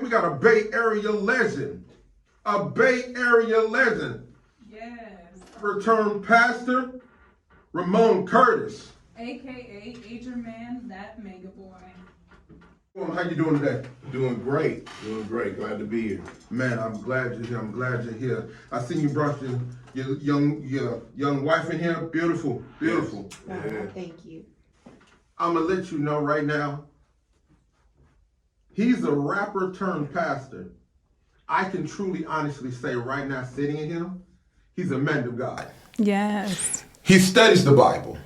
we got a Bay Area legend. A Bay Area legend. Yes. Returned pastor, Ramon Curtis. AKA Agerman, that mega boy. How you doing today? Doing great. Glad to be here. Man, I'm glad you're here. I'm glad you're here. I seen you brought your young wife in here. Beautiful. Yes. Yeah. Thank you. I'm gonna let you know right now. He's a rapper turned pastor. I can truly, honestly say right now, sitting in him, he's a man of God. Yes. He studies the Bible.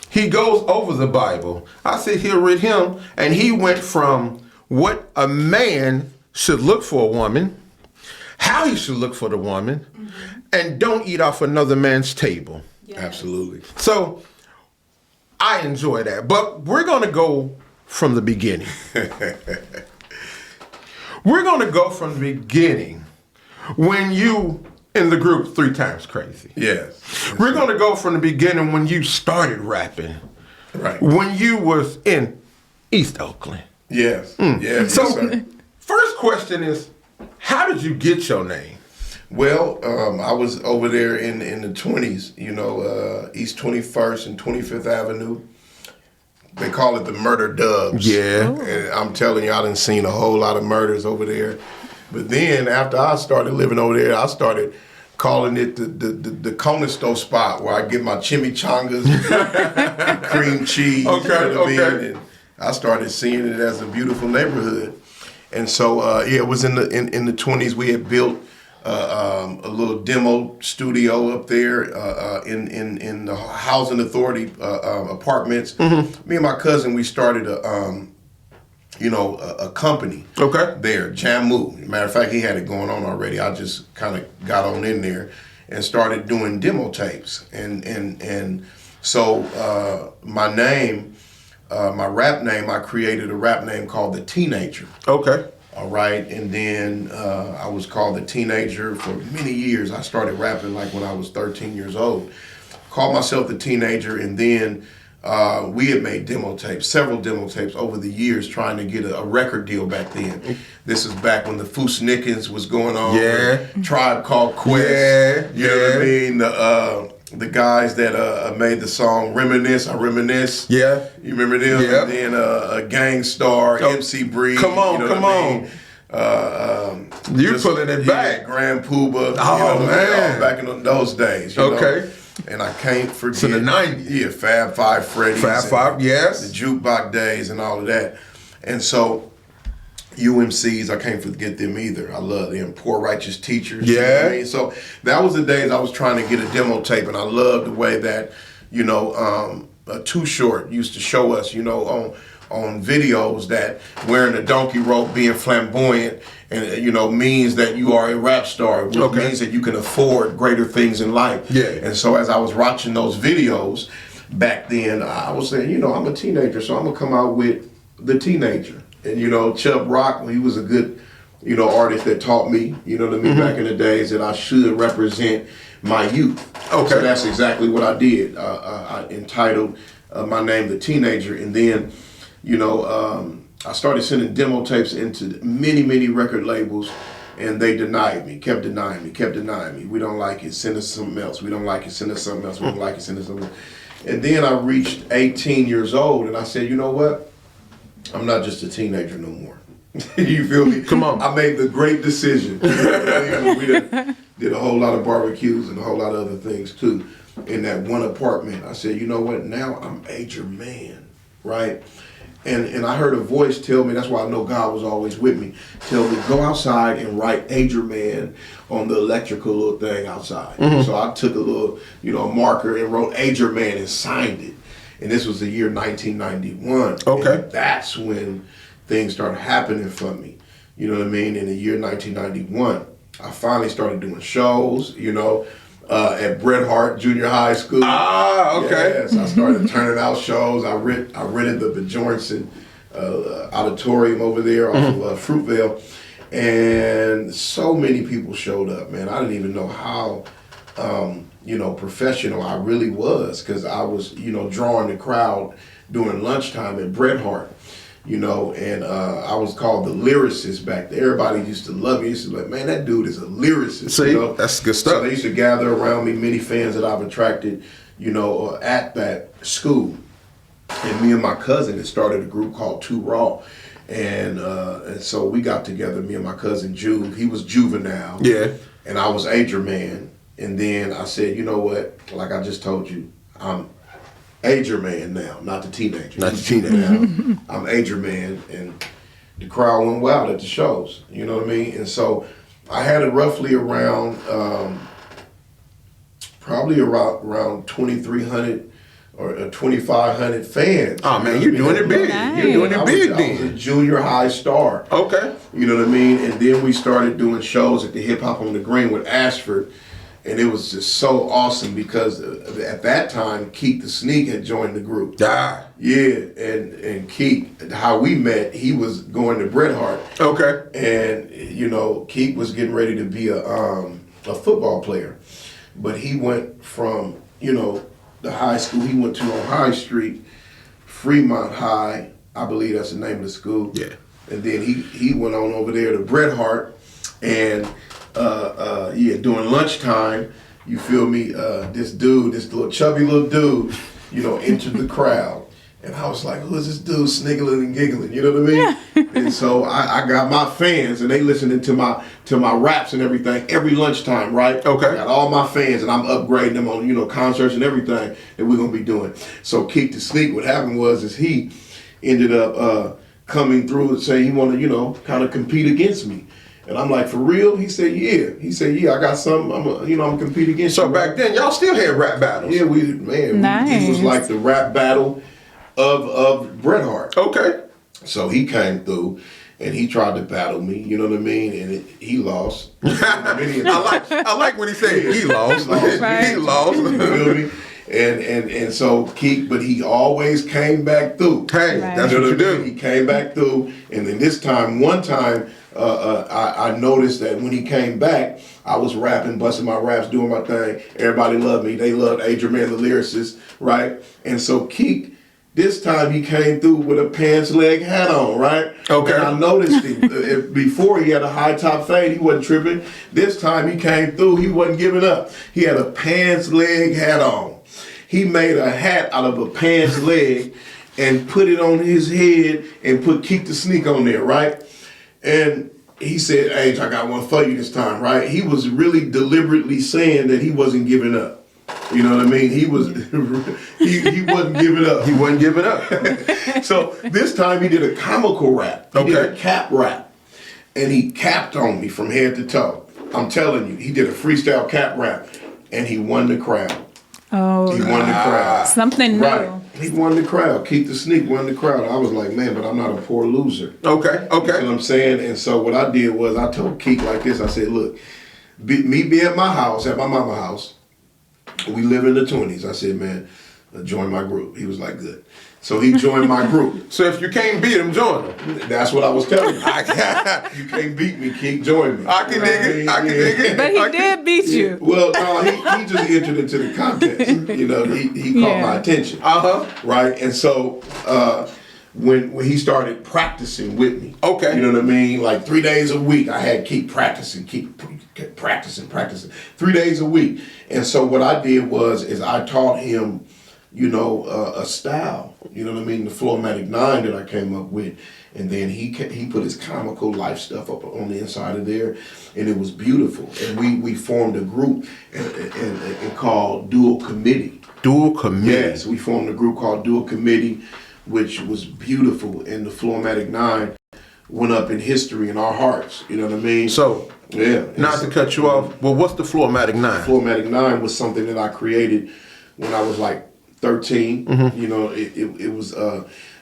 He goes over the Bible. I sit here with him, and he went from what a man should look for a woman, how he should look for the woman, and don't eat off another man's table. Yes. Absolutely. So I enjoy that. But we're going to go from the beginning. We're going to go from the beginning when you in the group 3x Krazy. Yes. We're going to go from the beginning when you started rapping. Right. When you was in East Oakland. Yes. Yes. So, yes, sir. first question is, how did you get your name? Well, I was over there in the 20s, East 21st and 25th Avenue. They call it the Murder Dubs. Yeah. And I'm telling you, I done seen a whole lot of murders over there. But then after I started living over there, I started calling it the corner store spot where I get my chimichangas and cream cheese. Okay. And I started seeing it as a beautiful neighborhood. And so, it was in the 20s. We had built a little demo studio up there in the housing authority apartments. Mm-hmm. Me and my cousin, we started a company there, Jamu. Matter of fact, he had it going on already. I just kind of got on in there and started doing demo tapes. And so my name, my rap name, I created a rap name called The Teenager. Okay. All right, and then I was called The Teenager for many years. I started rapping like when I was 13 years old. Called myself The Teenager, and then we had made several demo tapes over the years trying to get a record deal back then. This is back when the Foosnickens was going on. Yeah. Tribe Called Quest. Yeah. You know what I mean? The guys that made the song Reminisce, I Reminisce. Yeah. You remember them? Yeah. And then Gang Star, MC Breeze. Come on, you know come what on. I mean? You're pulling it back. Grand Poobah. Oh, man. Back in those days. You Okay. know? And I can't forget. So the 90s. Yeah, Fab Five Freddy's. Fab Five, yes. The jukebox days and all of that. And so UMCs, I can't forget them either. I love them. Poor Righteous Teachers. Yeah. You know what I mean? So that was the days I was trying to get a demo tape, and I loved the way that, Too Short used to show us, on videos that wearing a donkey rope, being flamboyant, and means that you are a rap star, which means that you can afford greater things in life. Yeah. And so as I was watching those videos back then, I was saying, I'm a teenager, so I'm gonna come out with The Teenager. And Chubb Rock, he was a good, artist that taught me, back in the days that I should represent my youth. Okay. So that's exactly what I did. I entitled my name The Teenager, and then, I started sending demo tapes into many, many record labels, and they denied me, kept denying me. We don't like it, send us something else. We don't like it, send us something else. We don't like it, send us something else. And then I reached 18 years old, and I said, you know what? I'm not just a teenager no more. You feel me? Come on. I made the great decision. We did a whole lot of barbecues and a whole lot of other things too in that one apartment. I said, you know what? Now I'm Agerman, right? And I heard a voice tell me, that's why I know God was always with me, tell me, go outside and write Agerman on the electrical little thing outside. Mm-hmm. So I took a little, marker and wrote Agerman and signed it. And this was the year 1991. Okay. And that's when things started happening for me. You know what I mean? In the year 1991, I finally started doing shows, at Bret Hart Junior High School. Ah, okay. Yes, I started turning out shows. I rented the Bjornson auditorium over there off of Fruitvale. And so many people showed up, man. I didn't even know how, professional I really was, because I was, drawing the crowd during lunchtime at Bret Hart. you know, and I was called the lyricist back there. Everybody used to love me. Used to be like, man, that dude is a lyricist. See, you know? that's good So stuff. they used to gather around me, many fans that I've attracted, you know, at that school. And me and my cousin had started a group called Too Raw. And so we got together, me and my cousin Juve. He was Juvenile. Yeah. And I was Agerman. And then I said, you know what? Like I just told you, I'm Agerman now, not the teenager. Not the teenager. Now. I'm Agerman. And the crowd went wild at the shows. You know what I mean? And so I had it roughly around, probably around 2,300 or 2,500 fans. Oh man, you're doing it big. Nice. You're doing it big I was then. a junior high star. Okay. You know what I mean? And then we started doing shows at the Hip Hop on the Green with Ashford. And it was just so awesome because at that time, Keith the Sneak had joined the group. Ah. Yeah, and Keith, how we met, he was going to Bret Hart. Okay. And, you know, Keith was getting ready to be a football player. But he went from, you know, the high school he went to on High Street, Fremont High, I believe that's the name of the school. Yeah. And then he went on over there to Bret Hart, and during lunchtime, you feel me? This little chubby little dude, you know, entered the crowd, and I was like, "Who is this dude sniggling and giggling?" You know what I mean? And so I got my fans, and they listening to my raps and everything every lunchtime, right? Okay. I got all my fans, and I'm upgrading them on, you know, concerts and everything that we're gonna be doing. So Keith the Sneak, what happened was he ended up coming through and saying he wanted, you know, kind of compete against me. And I'm like, for real? He said, yeah. He said, yeah, I got something. I'm competing against you. So back then, y'all still had rap battles. Yeah, it was like the rap battle of Bret Hart. Okay. So he came through and he tried to battle me, you know what I mean? And he lost. I like when he said he lost. Right. He lost. You feel me? And so but he always came back through. Hey, Right. that's You what know you I mean? do. He came back through, and then one time, I noticed that when he came back, I was rapping, busting my raps, doing my thing. Everybody loved me. They loved Agerman, the lyricist, right? And so Keek, this time he came through with a pants leg hat on, right? Okay. And I noticed him. Before he had a high top fade, he wasn't tripping. This time he came through, he wasn't giving up. He had a pants leg hat on. He made a hat out of a pants leg and put it on his head and put Keep the Sneak on there, right? And he said, "Hey, I got one for you this time," right? He was really deliberately saying that he wasn't giving up. You know what I mean? He was he wasn't giving up. He wasn't giving up. So this time he did a comical rap. He did a cap rap. And he capped on me from head to toe. I'm telling you, he did a freestyle cap rap and he won the crowd. Oh, He won the crowd. something new. Right. He won the crowd. Keep the Sneak won the crowd. I was like, man, but I'm not a poor loser. Okay. You know what I'm saying? And so what I did was I told Keith like this. I said, look, me be at my house, at my mama's house. We live in the 20s. I said, man, join my group. He was like, good. So he joined my group. So if you can't beat him, join him. That's what I was telling you. You can't beat me, Keith. Join me. I can dig it. I can dig it. But he did beat you. Well, no, he just entered into the contest. You know, he caught my attention. Right? And so when he started practicing with me. Okay. You know what I mean? Like 3 days a week, I had keep practicing. 3 days a week. And so what I did is I taught him, you know, a style. You know what I mean? The Flowmatic 9 that I came up with. And then he put his comical life stuff up on the inside of there, and it was beautiful. And we formed a group and called Dual Committee. Dual Committee. Yes, we formed a group called Dual Committee, which was beautiful. And the Flowmatic 9 went up in history in our hearts. You know what I mean? So, yeah. not to cut you off, well, what's the Flowmatic 9? Flowmatic 9 was something that I created when I was like 13. Mm-hmm. You know, it was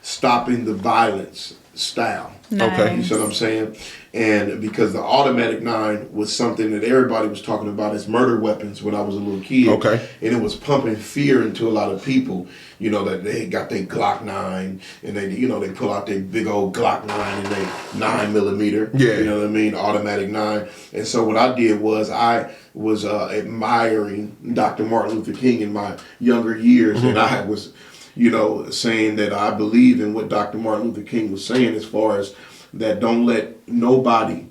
stopping the violence style. Nice. Okay. You see what I'm saying? And because the automatic 9 was something that everybody was talking about as murder weapons when I was a little kid. Okay. And it was pumping fear into a lot of people, you know, that they got their Glock 9 and they pull out their big old Glock 9 and they 9mm. Yeah. You know what I mean? Automatic 9. And so what I did was I was admiring Dr. Martin Luther King in my younger years, and I was saying that I believe in what Dr. Martin Luther King was saying, as far as that, don't let nobody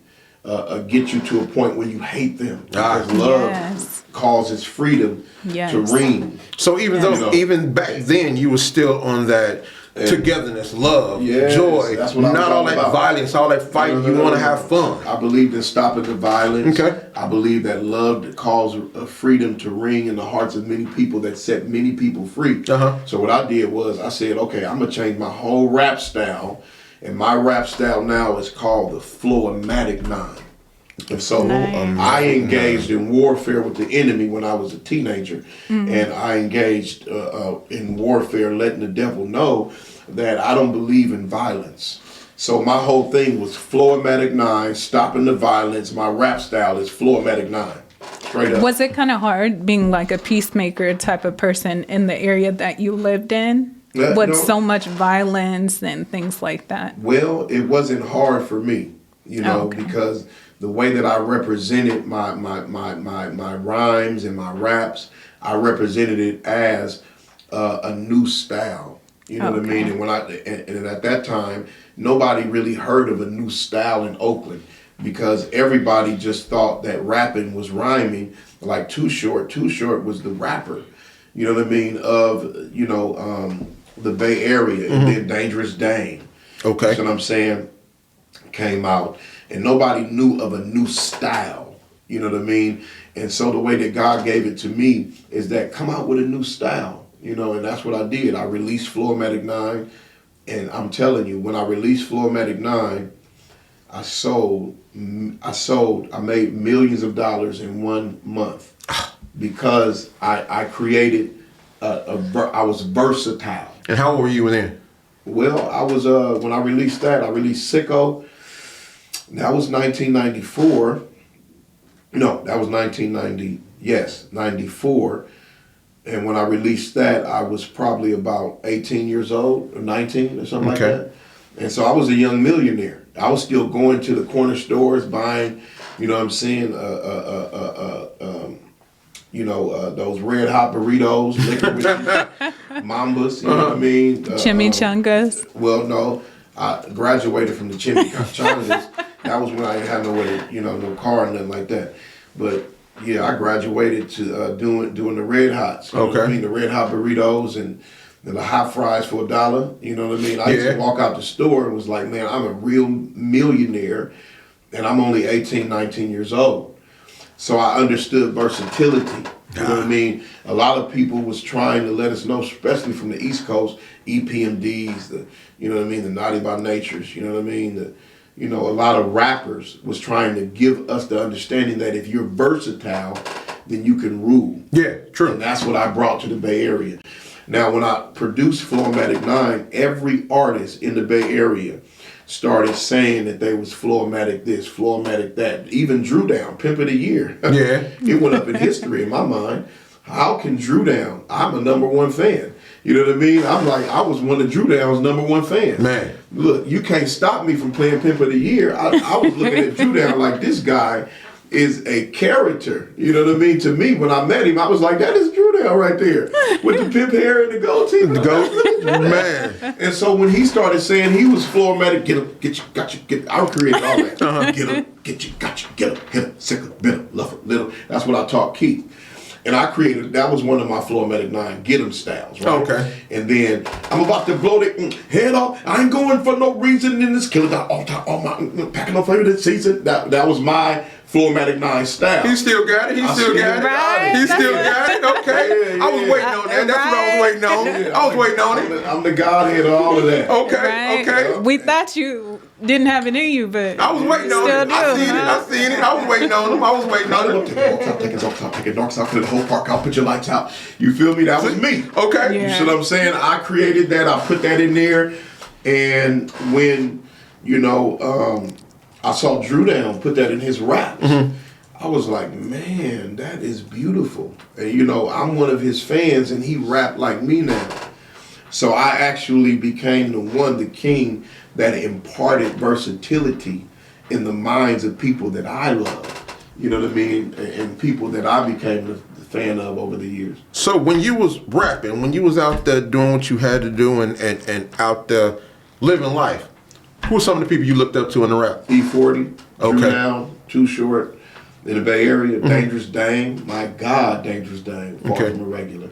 get you to a point where you hate them, because love causes freedom to reign. So even back then, you were still on that togetherness, love, joy, that's what not all that violence, all that fighting. You want to have fun. I believed in stopping the violence. Okay. I believe that love caused freedom to ring in the hearts of many people, that set many people free. So what I did was I said, okay, I'm gonna change my whole rap style, and my rap style now is called the Flow-O-Matic 9. And so I engaged in warfare with the enemy when I was a teenager, and I engaged in warfare, letting the devil know that I don't believe in violence. So my whole thing was Flow-O-Matic 9, stopping the violence. My rap style is Flow-O-Matic 9. Straight up. Was it kind of hard being like a peacemaker type of person in the area that you lived in? With so much violence and things like that? Well, it wasn't hard for me, because the way that I represented my rhymes and my raps, I represented it as a new style. You know what I mean? And at that time, nobody really heard of a new style in Oakland, because everybody just thought that rapping was rhyming, like Too Short. Too Short was the rapper, you know what I mean, of the Bay Area, and then Dangerous Dame. Okay, so what I'm saying, came out, and nobody knew of a new style. You know what I mean? And so the way that God gave it to me is that come out with a new style. And that's what I did. I released Flow-O-Matic 9, and I'm telling you, when I released Flow-O-Matic 9, I made millions of dollars in 1 month, because I created I was versatile. And how old were you then? Well, I was when I released I released Sicko. That was 1994. No, that was 1990. Yes, 94. And when I released that, I was probably about 18 years old, or 19 or something like that. And so I was a young millionaire. I was still going to the corner stores, buying, you know what I'm saying, those red hot burritos, liquor with Mambas, you know what I mean? Chimichangas. Well, no, I graduated from the chimichangas. That was when I didn't have no car and nothing like that. But yeah, I graduated to doing the red hots. You know what I mean? The red hot burritos and the hot fries for $1. You know what I mean? I used to walk out the store and was like, man, I'm a real millionaire, and I'm only 18, 19 years old. So I understood versatility. You know what I mean? A lot of people was trying to let us know, especially from the East Coast, EPMDs, the Naughty by Natures, you know what I mean? A lot of rappers was trying to give us the understanding that if you're versatile, then you can rule. Yeah, true. And that's what I brought to the Bay Area. Now, when I produced Flow-O-Matic 9, every artist in the Bay Area started saying that they was Flow-O-Matic this, Flow-O-Matic that. Even Drew Down, Pimp of the Year. Yeah. It went up in history in my mind. How can Drew Down? I'm a #1 fan. You know what I mean? I'm like, I was one of Drew Down's #1 fans. Man. Look, you can't stop me from playing Pimp of the Year. I was looking at Drew Down like, this guy is a character. You know what I mean? To me, when I met him, I was like, that is Drew Down right there. With the pimp hair and the goatee. The goatee, man. And so when he started saying he was Flow-O-Matic, get him, get you, got you, get I created all that. Get him, get you, got you, get him, hit him, sick him, bit him, love him, little. That's what I taught Keith. And I created, that was one of my Flow-O-Matic 9 get 'em styles, right? Okay. And then I'm about to blow the head off. I ain't going for no reason in this killer. Got all my packing up for this season. That was my Flow-O-Matic 9 style. He still got it. He still got it. Right. He still got it. Okay. I was waiting on that. That's what I was waiting on. I was waiting on it. I'm the godhead of all of that. Okay. Okay. We thought you didn't have it in you, but I was waiting on it. I seen it. I was waiting on him. I was waiting on it. Take it off top. Take it dark side for the whole park. I'll put your lights out. You feel me? That was me. Okay. Yeah. You see what I'm saying? I created that. I put that in there. And when, I saw Drew Down put that in his raps, I was like, man, that is beautiful. And I'm one of his fans, and he rapped like me now. So I actually became the king that imparted versatility in the minds of people that I love. You know what I mean? And people that I became the fan of over the years. So when you was rapping, when you was out there doing what you had to do and out there living life, who were some of the people you looked up to in the rap? E40, Okay. Drew Now, Too Short, in the Bay Area, Dangerous Dame. My God, Dangerous Dame, far Okay. from irregular.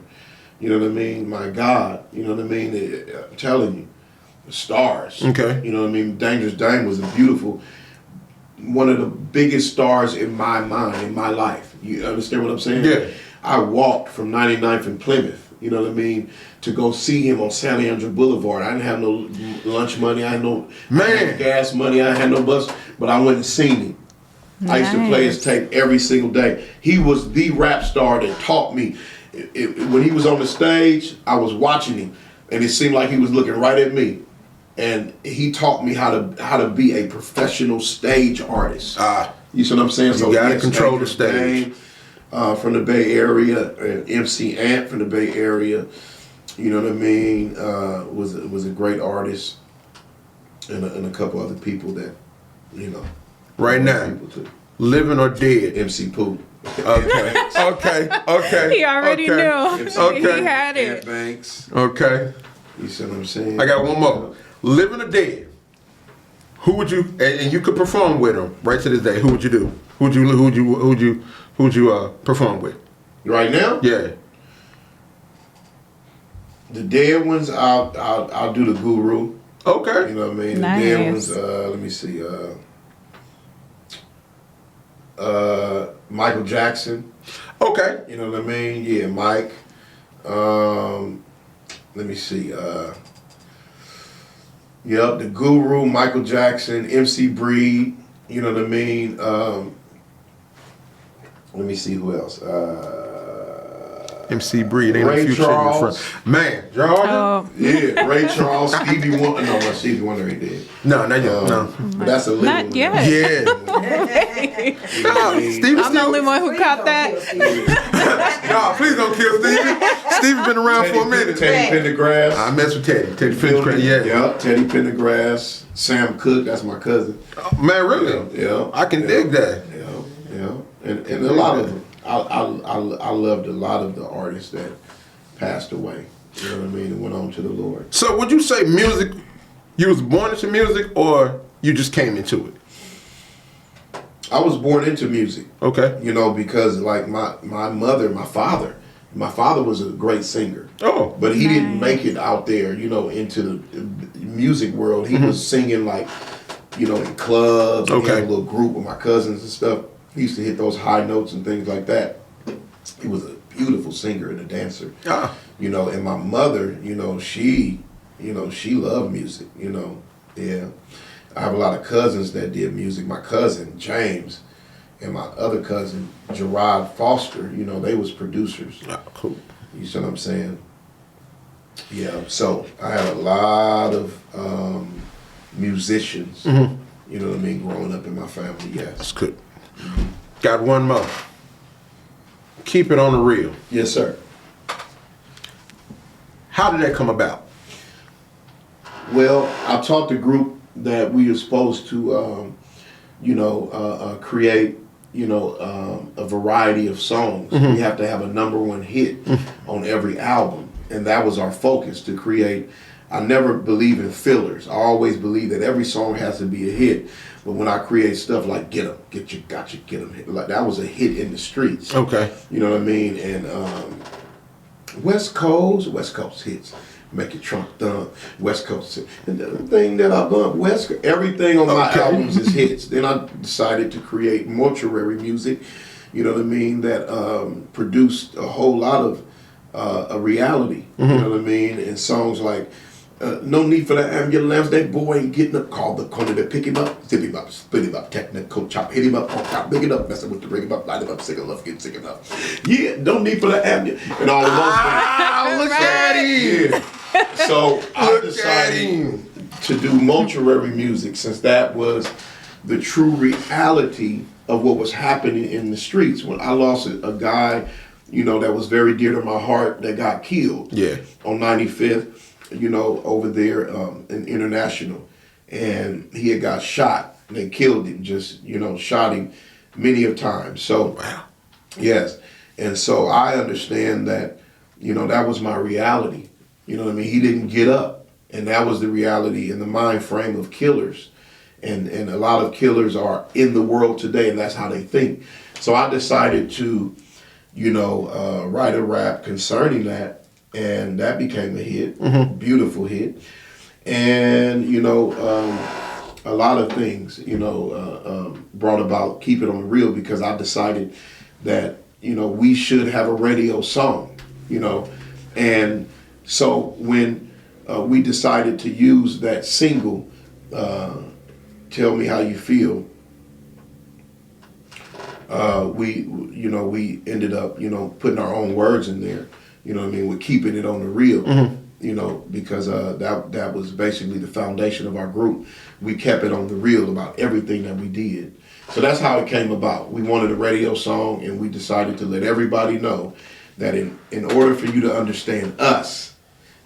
You know what I mean? My God, you know what I mean? I'm telling you, the stars. Okay. You know what I mean? Dangerous Dame was a beautiful, one of the biggest stars in my mind, in my life. You understand what I'm saying? Yeah. I walked from 99th and Plymouth, you know what I mean, to go see him on San Leandro Boulevard. I didn't have no lunch money. I had no gas money. I had no bus, but I went and seen him. I used to play his tape every single day. He was the rap star that taught me. When he was on the stage, I was watching him, and it seemed like he was looking right at me. And he taught me how to be a professional stage artist. You see what I'm saying? You gotta control the stage. Dame, from the Bay Area, MC Ant from the Bay Area. You know what I mean? Was a great artist, and a couple other people that, you know. Right now, living or dead? MC Pooh. Okay. Okay. He already knew. Okay. He had Ant it. Banks. Okay. You see what I'm saying? I got one more. Living or dead? Who would you and you could perform with them right to this day? Who would you do? Who would you perform with? Right now? Yeah. The dead ones, I'll do the Guru. Okay. You know what I mean? Nice. The dead ones, let me see. Michael Jackson. Okay. You know what I mean? Yeah, Mike. Let me see. Yep, the Guru, Michael Jackson, MC Breed. You know what I mean? Let me see who else. MC Breed ain't Ray a future in your Charles. front. Man, Georgia. Oh, Yeah, Ray Charles, Stevie Wonder. No, Stevie Wonder ain't dead. No, not yet. No. But that's a little not one. yet. Yeah. No, Stevie I'm the only one who caught that. No, please don't kill Stevie. Stevie's been around for a minute. Teddy Pendergrass. I mess with Teddy. Teddy Pendergrass. Yeah. Yep, Teddy Pendergrass. Sam Cooke, that's my cousin. Oh, man, really? Yeah. I can dig that. Yeah. And a lot of them. I loved a lot of the artists that passed away. You know what I mean? And went on to the Lord. So would you say music, you was born into music or you just came into it? I was born into music. Okay. You know, because like my father was a great singer. Oh. But he didn't make it out there, you know, into the music world. He was singing like, you know, in clubs. Okay. He had a little group with my cousins and stuff. He used to hit those high notes and things like that. He was a beautiful singer and a dancer. You know, and my mother, she loved music, Yeah. I have a lot of cousins that did music. My cousin, James, and my other cousin, Gerard Foster, they was producers. Oh, cool. You see what I'm saying? Yeah, so I had a lot of musicians, you know what I mean, growing up in my family, yes. That's good. Got one more. Keep it on the real. Yes, sir. How did that come about? Well, I taught the group that we were supposed to, create, a variety of songs. We have to have a #1 hit on every album. And that was our focus, to create. I never believe in fillers. I always believe that every song has to be a hit. But when I create stuff like Get 'em, Get You, Got You, Get 'em, like that was a hit in the streets. Okay. You know what I mean? And West Coast hits. Make your trunk thump, West Coast. And the thing that I've done, everything on my albums is hits. Then I decided to create mortuary music, you know what I mean, that produced a whole lot of a reality, you know what I mean, and songs like No Need for the Ambulance, that boy ain't getting up, call the corner to pick him up, zip him up, split him up, technical chop, hit him up, on top, big it up, messing with the ring him up, light him up, sick enough, get sick enough. Yeah, no need for the ambulance, and all of those things. Look at him. Yeah. So I decided to do mortuary music, since that was the true reality of what was happening in the streets. When I lost a guy, that was very dear to my heart, that got killed. Yeah. On 95th, over there in International. And he had got shot. They killed him, just, shot him many of times. So, wow. Yes. And so I understand that, that was my reality. You know what I mean? He didn't get up. And that was the reality in the mind frame of killers. And a lot of killers are in the world today, and that's how they think. So I decided to, write a rap concerning that. And that became a hit, beautiful hit. And, a lot of things, brought about Keep It On the Real, because I decided that, we should have a radio song, And so when we decided to use that single, Tell Me How You Feel, we ended up, putting our own words in there, with keeping it on the real, because that was basically the foundation of our group. We kept it on the real about everything that we did. So that's how it came about. We wanted a radio song, and we decided to let everybody know that in order for you to understand us,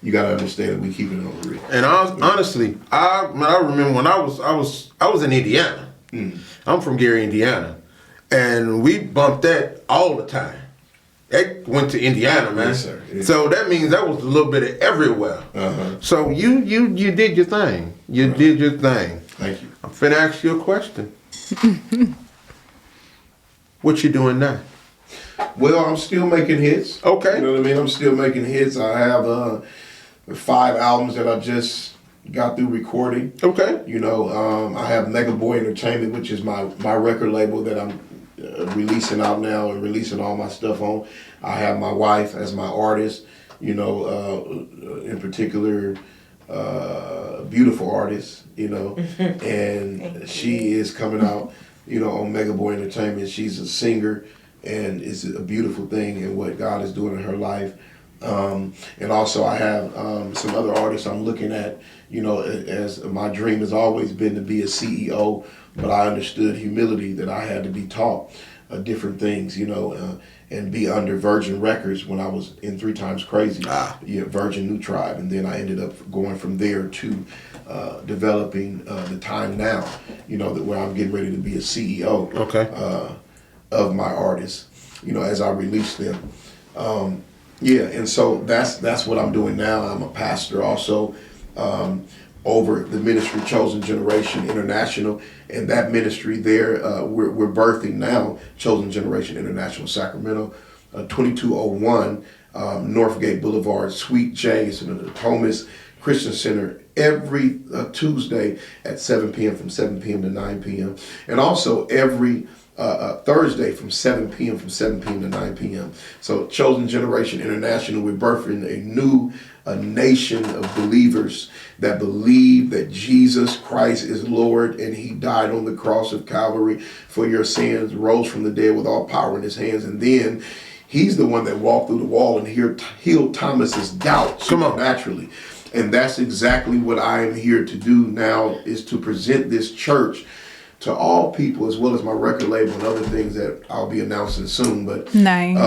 you got to understand that we keep it on the real. And honestly, I remember when I was in Indiana. I'm from Gary, Indiana, and we bumped that all the time. That went to Indiana, man. Yes, sir. Yeah. So that means that was a little bit of everywhere. So you did your thing. You did your thing. Thank you. I'm finna ask you a question. What you doing now? Well, I'm still making hits. Okay. You know what I mean? I'm still making hits. I have 5 albums that I just got through recording. Okay. I have Mega Boy Entertainment, which is my record label that I'm releasing out now and releasing all my stuff on. I have my wife as my artist, in particular, beautiful artist, and she is coming out, on Mega Boy Entertainment. She's a singer, and it's a beautiful thing in what God is doing in her life. And also I have some other artists I'm looking at, as my dream has always been to be a CEO, but I understood humility, that I had to be taught different things, and be under Virgin Records when I was in 3x Krazy, Virgin New Tribe. And then I ended up going from there to developing the Time Now, that where I'm getting ready to be a CEO of my artists, as I release them. And so that's what I'm doing now. I'm a pastor also over the ministry Chosen Generation International, and that ministry there, we're birthing now Chosen Generation International Sacramento, 2201 Northgate Boulevard, Suite J. It's in the Thomas Christian Center every Tuesday at 7 p.m. from 7 p.m. to 9 p.m. And also every Thursday from 7 p.m. to 9 p.m. So Chosen Generation International, we're birthing a nation of believers that believe that Jesus Christ is Lord, and he died on the cross of Calvary for your sins, rose from the dead with all power in his hands, and then he's the one that walked through the wall and healed Thomas's doubt supernaturally. And that's exactly what I am here to do now, is to present this church to all people, as well as my record label and other things that I'll be announcing soon. But nice.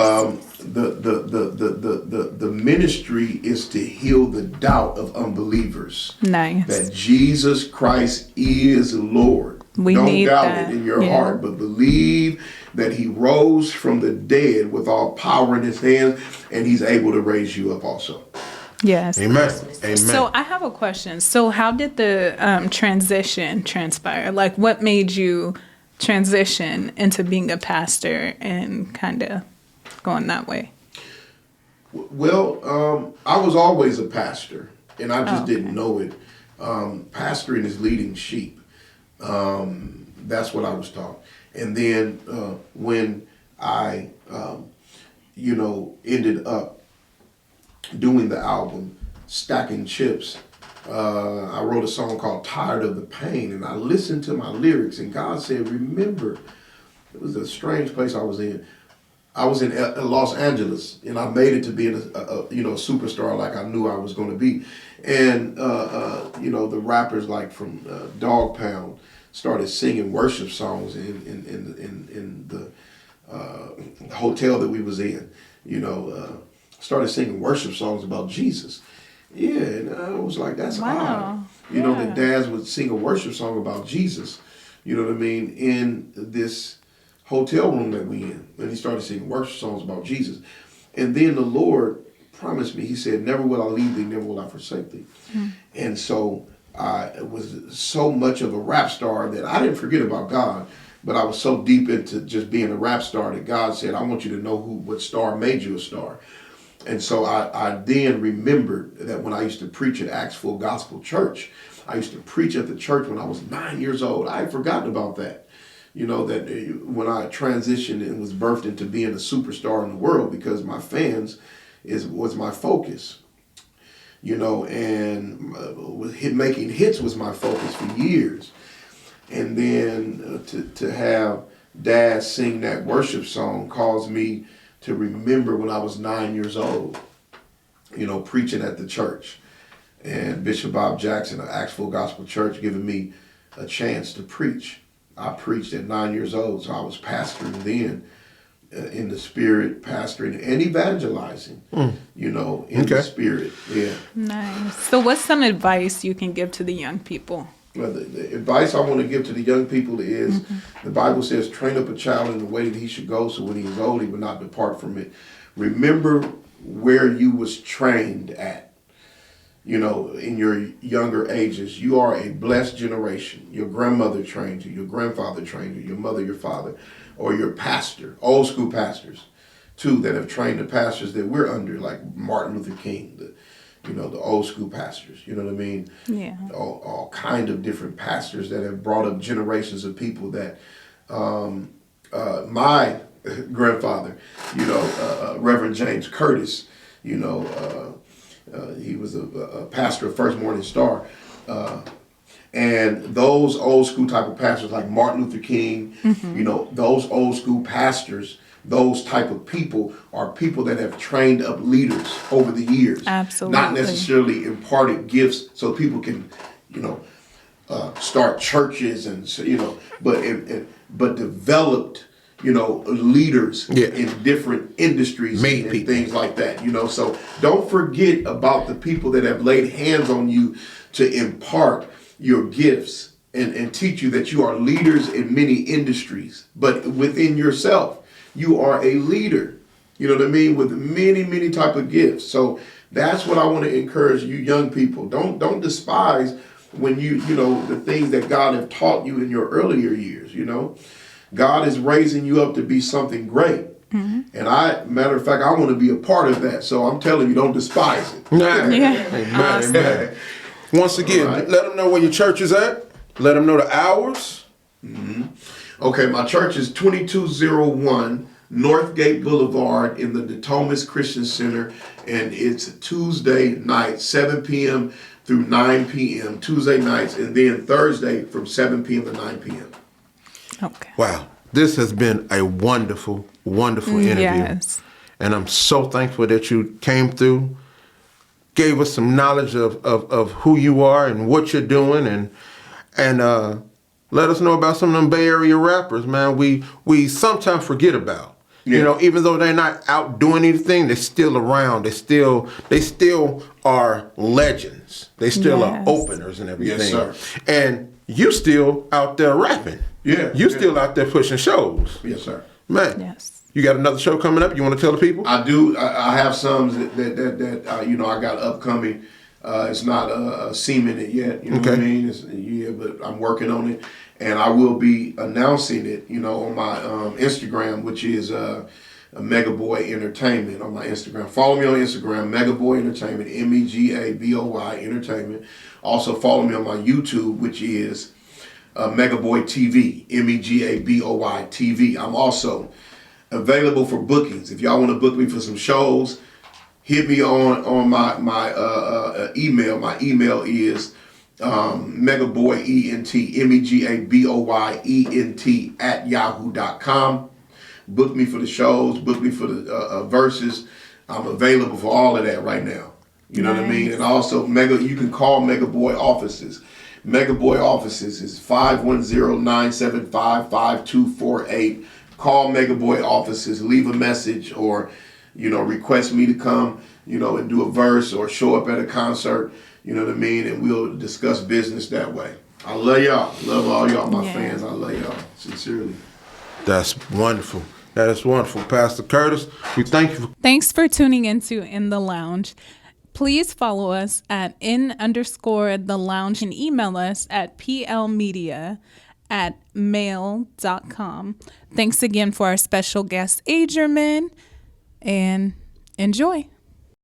The ministry is to heal the doubt of unbelievers. Nice. That Jesus Christ is Lord. Don't doubt it in your heart, but believe that he rose from the dead with all power in his hands, and he's able to raise you up also. Yes. Amen. Amen. So I have a question. So how did the transition transpire? Like, what made you transition into being a pastor and kind of going that way? Well, I was always a pastor, and I just didn't know it. Pastoring is leading sheep. That's what I was taught. And then when I, ended up doing the album Stacking Chips, I wrote a song called Tired of the Pain, and I listened to my lyrics, and God said, remember, it was a strange place I was in. I was in Los Angeles, and I made it to be a superstar like I knew I was going to be. And, the rappers like from Dog Pound started singing worship songs in the hotel that we was in, started singing worship songs about Jesus. Yeah, and I was like, that's odd. That dads would sing a worship song about Jesus, you know what I mean, in this hotel room that we in. And he started singing worship songs about Jesus. And then the Lord promised me, he said, never will I leave thee, never will I forsake thee. And so I was so much of a rap star that I didn't forget about God, but I was so deep into just being a rap star that God said, I want you to know what star made you a star. And so I then remembered that when I used to preach at Acts Full Gospel Church, I used to preach at the church when I was 9 years old. I had forgotten about that. You know, that when I transitioned and was birthed into being a superstar in the world, because my fans was my focus. You know, and making hits was my focus for years. And then to have Dad sing that worship song caused me to remember when I was 9 years old, you know, preaching at the church. And Bishop Bob Jackson of Acts Full Gospel Church giving me a chance to preach. I preached at 9 years old, so I was pastoring then in the spirit, pastoring and evangelizing, you know, in the spirit. Yeah. Nice. So what's some advice you can give to the young people? Well, the advice I want to give to the young people is, the Bible says, train up a child in the way that he should go, so when he is old, he will not depart from it. Remember where you was trained at. You know, in your younger ages, you are a blessed generation. Your grandmother trained you, your grandfather trained you, your mother, your father, or your pastor, old school pastors, too, that have trained the pastors that we're under, like Martin Luther King, the old school pastors, you know what I mean? Yeah. All kind of different pastors that have brought up generations of people that, my grandfather, Reverend James Curtis, he was a pastor of First Morning Star. And those old school type of pastors like Martin Luther King, those old school pastors, those type of people are people that have trained up leaders over the years. Absolutely. Not necessarily imparted gifts so people can, start churches but developed leaders in different industries and things like that, So don't forget about the people that have laid hands on you to impart your gifts and teach you that you are leaders in many industries, but within yourself, you are a leader, you know what I mean, with many, many type of gifts. So that's what I want to encourage you young people. Don't despise when the things that God have taught you in your earlier years, God is raising you up to be something great. And matter of fact, I want to be a part of that. So I'm telling you, don't despise it. Amen. Awesome. Amen. Once again, let them know where your church is at. Let them know the hours. Okay, my church is 2201 Northgate Boulevard in the Natomas Christian Center. And it's Tuesday night, 7 p.m. through 9 p.m. Tuesday nights. And then Thursday from 7 p.m. to 9 p.m. Okay. Wow. This has been a wonderful, wonderful interview. Yes. And I'm so thankful that you came through, gave us some knowledge of who you are and what you're doing, and let us know about some of them Bay Area rappers, man. We sometimes forget about. Yeah. Even though they're not out doing anything, they're still around. They still are legends. They still are openers and everything. Yes, sir. And you still out there rapping. Yeah. You still out there pushing shows. Yes, sir. Man. Yes. You got another show coming up? You want to tell the people? I do. I have some that I got upcoming. It's not cemented yet. You know what I mean? But I'm working on it, and I will be announcing it. On my Instagram, which is Megaboy Entertainment on my Instagram. Follow me on Instagram, Megaboy Entertainment, MEGABOY Entertainment. Also follow me on my YouTube, which is Megaboy TV, MEGABOY TV. I'm also available for bookings. If y'all want to book me for some shows, hit me on my email. My email is megaboyent, MEGABOYENT @yahoo.com. Book me for the shows, book me for the verses. I'm available for all of that right now. You know what I mean? And also, you can call Megaboy offices. Megaboy offices is 510-975-5248. Call Megaboy offices, leave a message, or request me to come, and do a verse or show up at a concert. You know what I mean? And we'll discuss business that way. I love y'all. Love all y'all, my fans. I love y'all sincerely. That's wonderful. That is wonderful. Pastor Curtis, we thank you for Thanks for tuning into In the Lounge. Please follow us at _the lounge and email us at plmedia@mail.com. Thanks again for our special guest, Agerman, and enjoy.